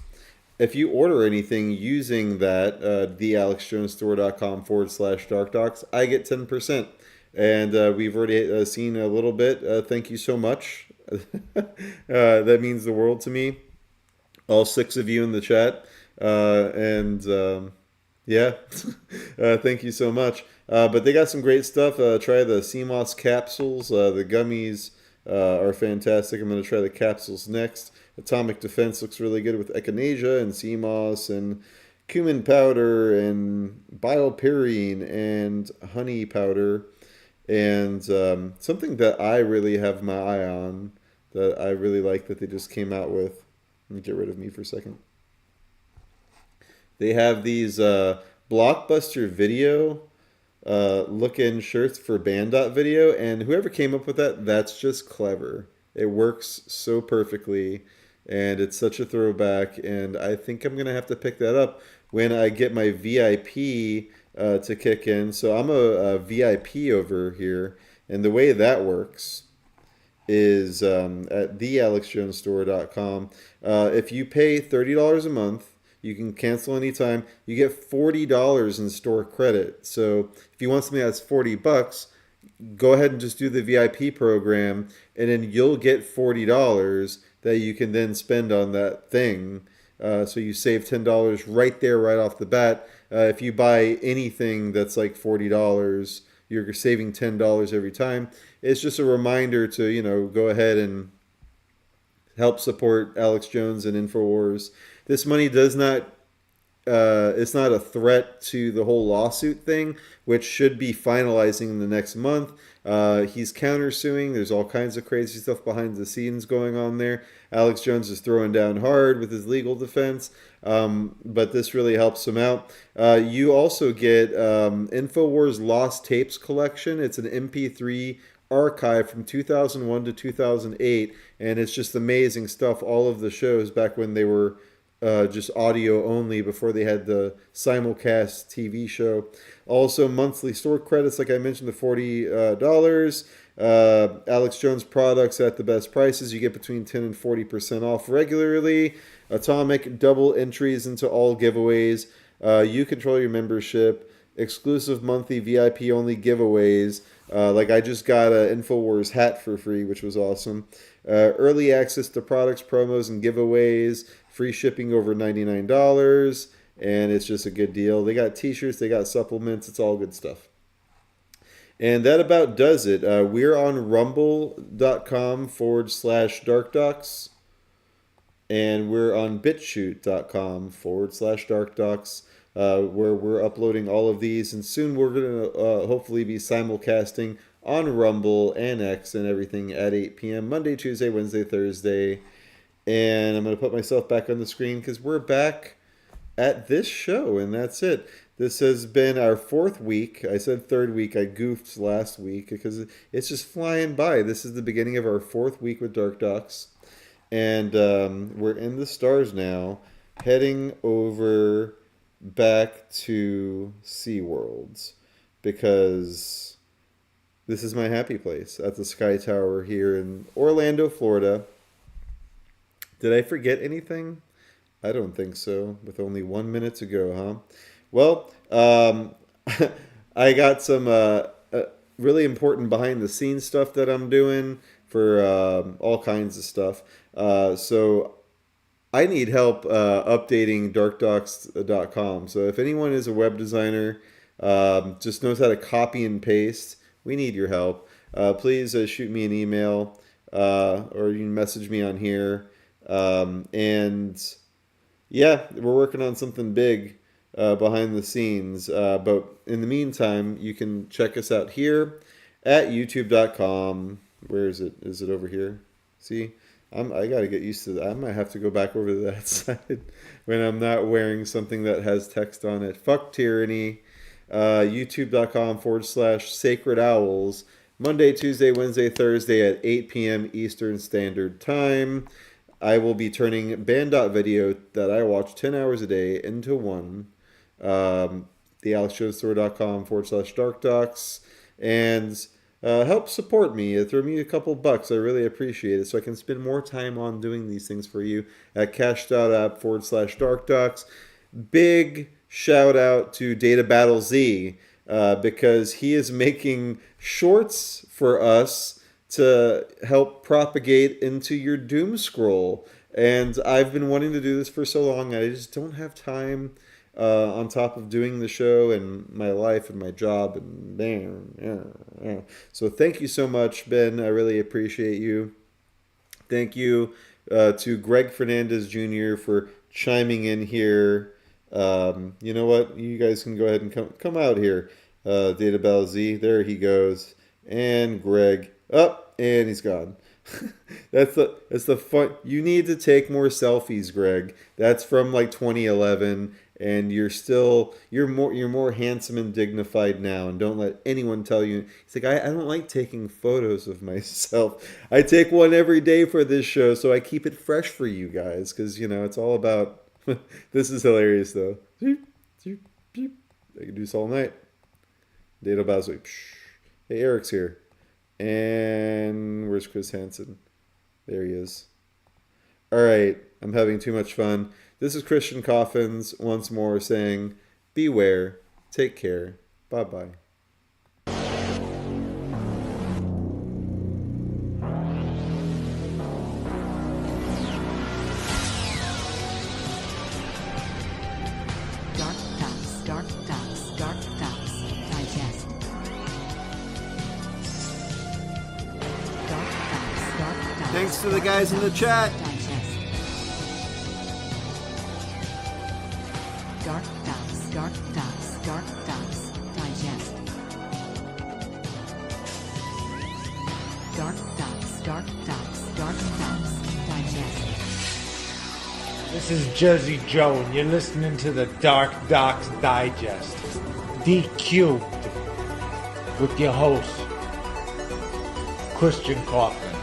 If you order anything using that, thealexjonesstore.com/DarkDox, I get 10%. And we've already seen a little bit. Thank you so much. That means the world to me. All 6 of you in the chat. Yeah, thank you so much. But they got some great stuff. Try the CMOS capsules. The gummies are fantastic. I'm going to try the capsules next. Atomic Defense looks really good with echinacea and CMOS and cumin powder and biopyrine and honey powder. And something that I really have my eye on, that I really like that they just came out with. Let me get rid of me for a second. They have these Blockbuster Video look-in shirts for band.video, and whoever came up with that, that's just clever. It works so perfectly, and it's such a throwback, and I think I'm going to have to pick that up when I get my VIP to kick in. So I'm a VIP over here, and the way that works is at thealexjonesstore.com. If you pay $30 a month, you can cancel anytime. You get $40 in store credit. So if you want something that's $40, go ahead and just do the VIP program, and then you'll get $40 that you can then spend on that thing. So you save $10 right there, right off the bat. If you buy anything that's like $40, you're saving $10 every time. It's just a reminder to, go ahead and help support Alex Jones and Infowars. This money does not, it's not a threat to the whole lawsuit thing, which should be finalizing in the next month. He's countersuing. There's all kinds of crazy stuff behind the scenes going on there. Alex Jones is throwing down hard with his legal defense, but this really helps him out. You also get Infowars Lost Tapes Collection. It's an MP3 archive from 2001 to 2008, and it's just amazing stuff. All of the shows back when they were just audio only, before they had the simulcast TV show. Also, monthly store credits, like I mentioned, the $40. Alex Jones products at the best prices. You get between 10 and 40% off regularly. Atomic double entries into all giveaways. You control your membership. Exclusive monthly VIP only giveaways. Like I just got an Infowars hat for free, which was awesome. Early access to products, promos, and giveaways. Free shipping over $99, and it's just a good deal. They got t-shirts, they got supplements, it's all good stuff. And that about does it. We're on rumble.com/DarkDox, and we're on BitChute.com/DarkDox, where we're uploading all of these, and soon we're going to hopefully be simulcasting on Rumble and X and everything at 8 p.m. Monday, Tuesday, Wednesday, Thursday. And I'm going to put myself back on the screen because we're back at this show, and that's it. This has been our 4th week. I said 3rd week. I goofed last week because it's just flying by. This is the beginning of our 4th week with DarkDox, and we're in the stars now, heading over back to SeaWorld because this is my happy place at the Sky Tower here in Orlando, Florida. Did I forget anything? I don't think so, with only 1 minute to go, huh? Well, I got some really important behind-the-scenes stuff that I'm doing for all kinds of stuff. So I need help updating DarkDox.com. So if anyone is a web designer, just knows how to copy and paste, we need your help. Please shoot me an email or you can message me on here. And yeah, we're working on something big behind the scenes. But in the meantime, you can check us out here at youtube.com. Where is it? Is it over here? See? I got to get used to that. I might have to go back over to that side when I'm not wearing something that has text on it. Fuck tyranny. YouTube.com/Sacred Owls. Monday, Tuesday, Wednesday, Thursday at 8 p.m. Eastern Standard Time. I will be turning band.video that I watch 10 hours a day into one. thealexjonesstore.com/DarkDox. And help support me. Throw me a couple bucks. I really appreciate it. So I can spend more time on doing these things for you at cash.app/DarkDox. Big shout out to Data Battle Z because he is making shorts for us to help propagate into your doom scroll. And I've been wanting to do this for so long. I just don't have time on top of doing the show and my life and my job. And so thank you so much, Ben. I really appreciate you. Thank you to Greg Fernandez Jr. for chiming in here. You know what? You guys can go ahead and come out here. Data Battle Z. There he goes. And Greg. Up, and he's gone. That's the fun. You need to take more selfies, Greg. That's from like 2011, and you're more handsome and dignified now. And don't let anyone tell you. He's like, I don't like taking photos of myself. I take one every day for this show, so I keep it fresh for you guys, because it's all about. This is hilarious though. I can do this all night. Data Battle. Hey, Eric's here. And where's Chris Hansen? There he is. All right, I'm having too much fun. This is Christian Coffins once more saying, beware, take care, bye-bye. Thanks to the guys in the chat. DarkDox Digest. DarkDox Digest. This is Jersey Joe, and you're listening to the DarkDox Digest. DQ'd with your host, Christian Coffin.